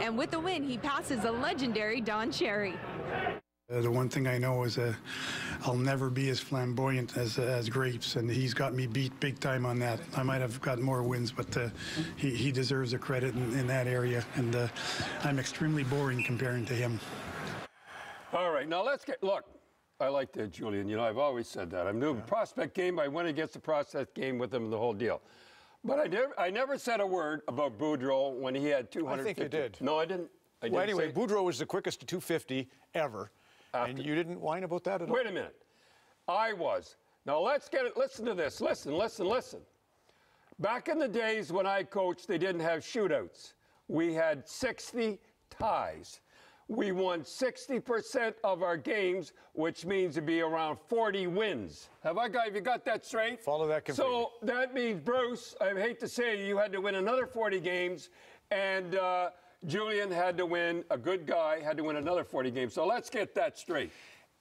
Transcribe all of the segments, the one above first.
And with the win, he passes the legendary Don Cherry. The one thing I know is I'll never be as flamboyant as Grapes, and he's got me beat big time on that. I might have got more wins, but he deserves the credit in that area, and I'm extremely boring comparing to him. All right, now look, I like that, Julian. You know, I've always said that. I'm doing prospect game. I went against the prospect game with him and the whole deal. But I never said a word about Boudreau when he had 250. I think you did. No, I didn't. Well, anyway, Boudreau was the quickest to 250 ever. And you didn't whine about that at all? Wait a minute. I was. Now, listen to this. Listen. Back in the days when I coached, they didn't have shootouts. We had 60 ties. We won 60% of our games, which means it'd be around 40 wins. Have you got that straight? Follow that completely. So that means, Bruce, I hate to say you had to win another 40 games, and Julian had to win, a good guy, had to win another 40 games. So let's get that straight.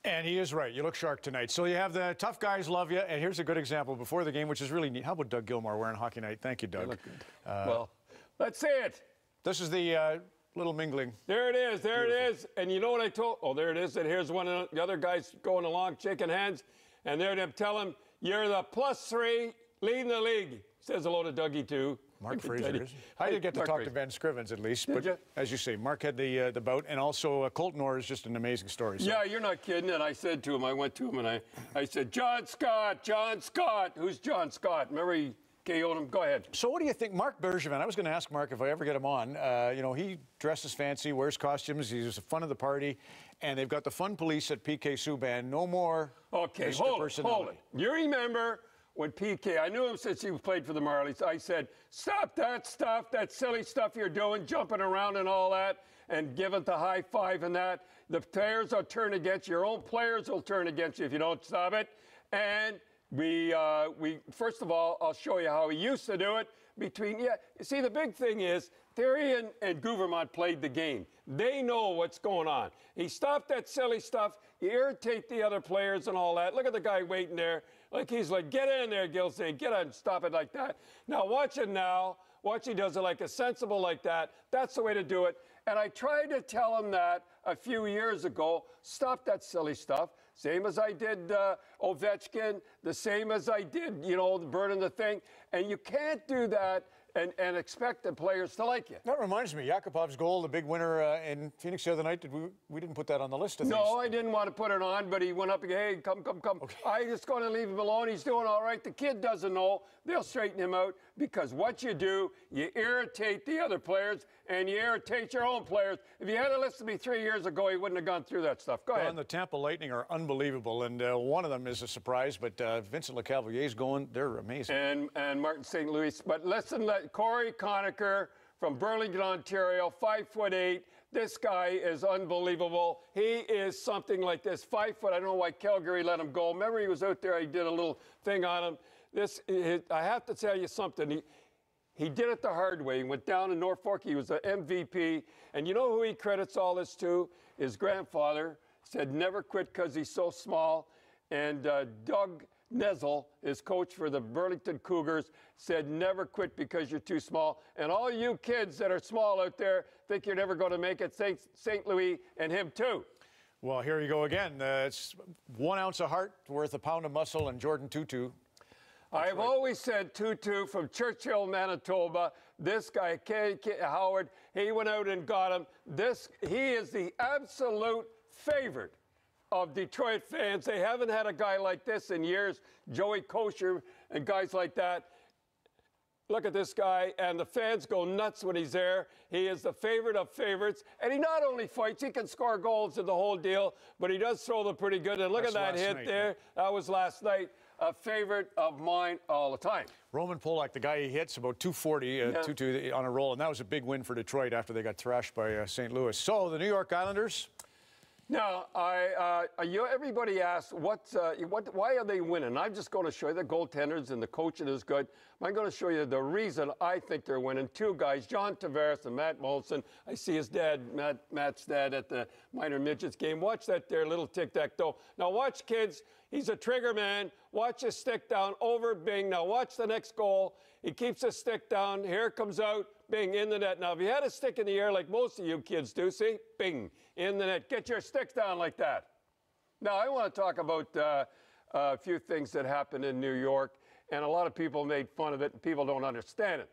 And he is right. You look sharp tonight. So you have the tough guys love you. And here's a good example before the game, which is really neat. How about Doug Gilmour wearing Hockey Night? Thank you, Doug. They look good. Well, let's see it. This is the little mingling. There it is. There it is. And you know what I told? Oh, there it is. And here's one of the other guys going along, shaking hands. And they're going to tell him, you're the +3 leading the league. Says hello to Dougie, too. Mark Fraser. I did get to talk to Ben Scrivens, at least. But as you say, Mark had the bout. And also, Colton Orr is just an amazing story. So. Yeah, you're not kidding. And I said to him, I went to him, and I said, John Scott. Who's John Scott? Remember he KO'd him? Go ahead. So what do you think? Mark Bergevin, I was going to ask Mark if I ever get him on. You know, he dresses fancy, wears costumes. He's the fun of the party. And they've got the fun police at PK Subban. No more Okay, Mr. hold it. You remember when PK, I knew him since he played for the Marlies, I said, stop that stuff, that silly stuff you're doing, jumping around and all that, and give it the high five and that. The players will turn against you. Your own players will turn against you if you don't stop it. And we first of all, I'll show you how he used to do it. You see, the big thing is, Theory and Gouvernement played the game. They know what's going on. He stopped that silly stuff. You irritate the other players and all that. Look at the guy waiting there. Like he's like, get in there, Gilsey, get on, stop it like that. Now watch it now. Watch he does it like a sensible like that. That's the way to do it. And I tried to tell him that a few years ago. Stop that silly stuff. Same as I did Ovechkin. The same as I did, you know, burning the thing. And you can't do that and expect the players to like you. That reminds me, Yakupov's goal, the big winner in Phoenix the other night. We didn't put that on the list of things. No, I didn't want to put it on, but he went up and hey, come. Okay. I just going to leave him alone. He's doing all right. The kid doesn't know. They'll straighten him out because what you do, you irritate the other players and you irritate your own players. If you had to listen to me 3 years ago, he wouldn't have gone through that stuff. Go ahead. The Tampa Lightning are unbelievable, and one of them is a surprise, but Vincent Lecavalier's going. They're amazing. And Martin St. Louis. But listen, Corey Conacher from Burlington, Ontario, 5'8". This guy is unbelievable. He is something like this, 5 foot. I don't know why Calgary let him go. Remember he was out there, he did a little thing on him. I have to tell you something. He did it the hard way. He went down to Norfolk. He was the MVP. And you know who he credits all this to? His grandfather said never quit because he's so small. And Doug Nesel, his coach for the Burlington Cougars, said never quit because you're too small. And all you kids that are small out there think you're never going to make it, St. Louis and him too. Well, here you go again. It's 1 ounce of heart worth a pound of muscle, and Jordan Tutu. I've always said Tutu from Churchill, Manitoba. This guy, Howard, he went out and got him. He is the absolute favorite of Detroit fans. They haven't had a guy like this in years. Joey Kosher and guys like that. Look at this guy, and the fans go nuts when he's there. He is the favorite of favorites, and he not only fights, he can score goals and the whole deal, but he does throw them pretty good. And look at that hit there. That was last night. A favorite of mine all the time. Roman Polak, the guy he hits, about 240 Tutu on a roll, and that was a big win for Detroit after they got thrashed by St. Louis. So the New York Islanders. Now, everybody asks, why are they winning? I'm just going to show you the goaltenders and the coaching is good. I'm going to show you the reason I think they're winning. Two guys, John Tavares and Matt Molson. I see his dad, Matt's dad, at the minor midgets game. Watch that there, little tic-tac-toe. Now watch, kids. He's a trigger man. Watch his stick down over Bing. Now watch the next goal. He keeps his stick down. Here it comes out. bing, in the net. Now, if you had a stick in the air like most of you kids do, see, bing, in the net. Get your sticks down like that. Now, I want to talk about a few things that happened in New York, and a lot of people made fun of it, and people don't understand it.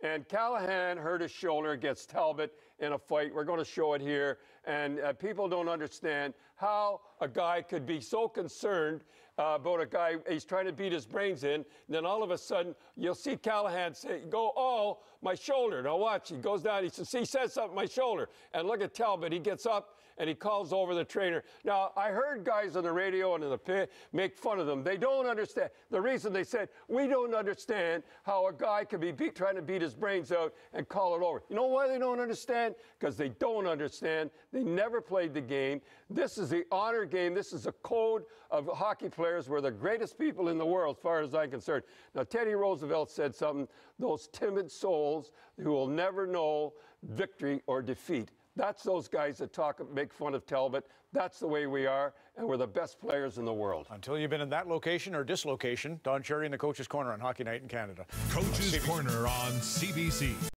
And Callahan hurt his shoulder against Talbot in a fight. We're going to show it here. And people don't understand how a guy could be so concerned about a guy, he's trying to beat his brains in, and then all of a sudden, you'll see Callahan go, oh, my shoulder. Now watch, he goes down, he says something, my shoulder. And look at Talbot, he gets up, and he calls over the trainer. Now, I heard guys on the radio and in the pit make fun of them. They don't understand. The reason they said, we don't understand how a guy could be trying to beat his brains out and call it over. You know why they don't understand? Because they don't understand. They never played the game. This is the honor game. This is a code of hockey players. We're the greatest people in the world, as far as I'm concerned. Now, Teddy Roosevelt said something, those timid souls who will never know victory or defeat. That's those guys that make fun of Talbot. That's the way we are, and we're the best players in the world. Until you've been in that location or dislocation, Don Cherry in the Coach's Corner on Hockey Night in Canada. Coach's Corner on CBC.